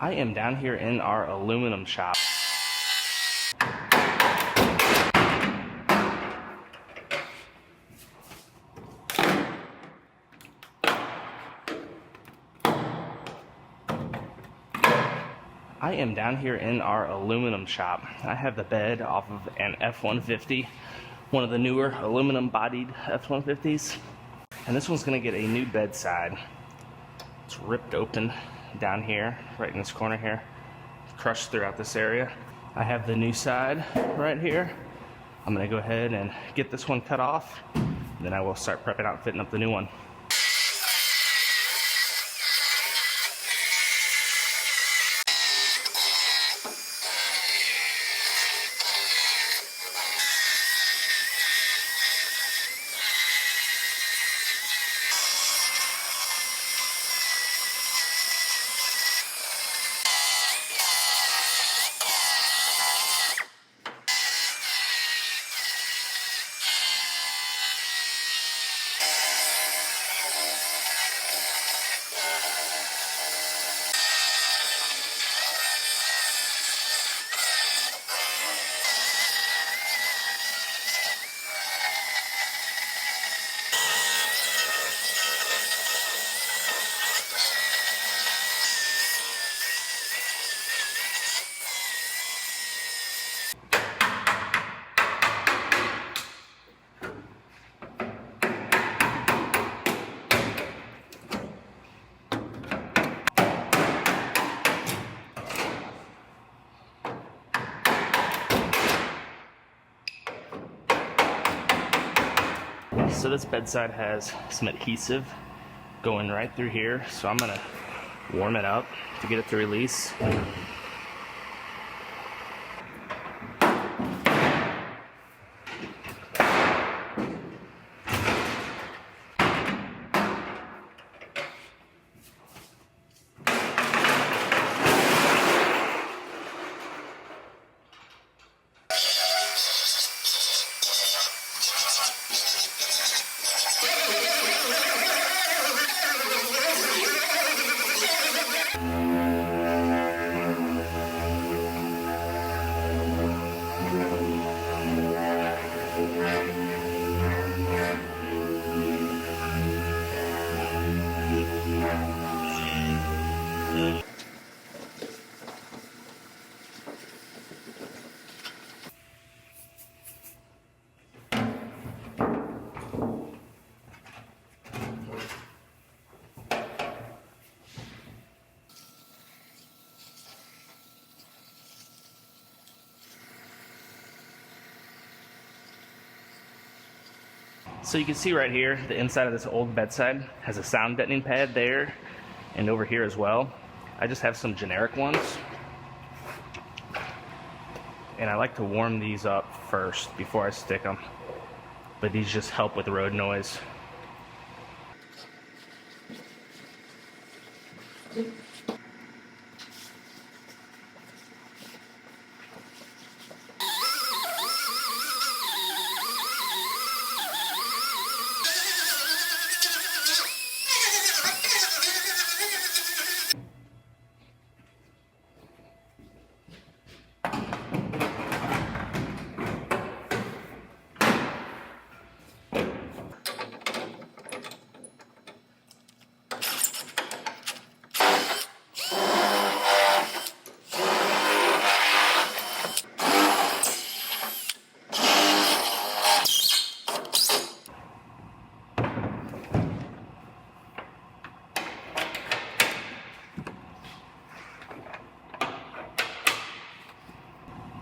I am down here in our aluminum shop. I am down here in our aluminum shop. I have the bed off of an F150, one of the newer aluminum bodied F150s. And this one's gonna get a new bedside. It's ripped open down here, right in this corner here. Crushed throughout this area. I have the new side right here. I'm gonna go ahead and get this one cut off. Then I will start prepping out and fitting up the new one. So this bedside has some adhesive going right through here, so I'm gonna warm it up to get it to release. So you can see right here, the inside of this old bedside has a sound deadening pad there and over here as well. I just have some generic ones. And I like to warm these up first before I stick them. But these just help with road noise.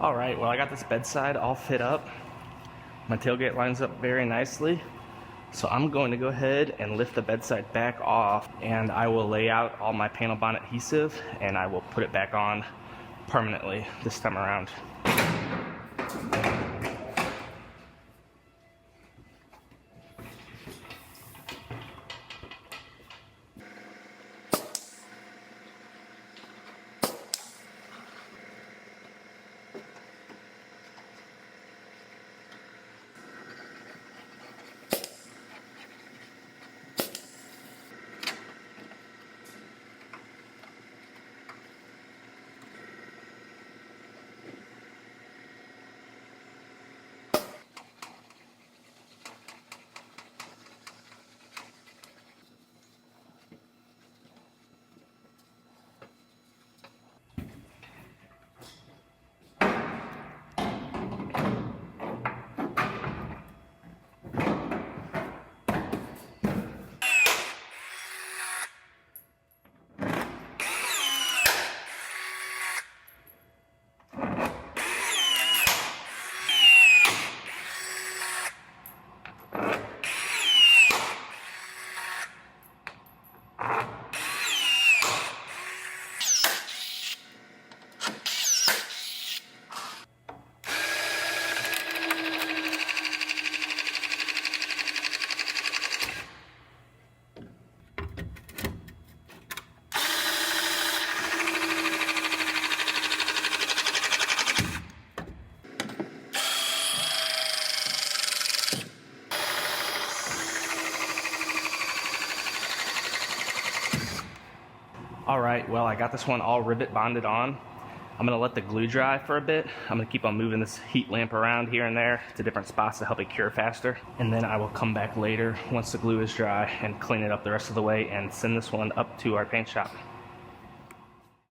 All right, well, I got this bedside all fit up. My tailgate lines up very nicely. So I'm going to go ahead and lift the bedside back off, and I will lay out all my panel bond adhesive and I will put it back on permanently this time around. All right, well, I got this one all rivet bonded on. I'm gonna let the glue dry for a bit. I'm gonna keep on moving this heat lamp around here and there to different spots to help it cure faster. And then I will come back later once the glue is dry and clean it up the rest of the way and send this one up to our paint shop.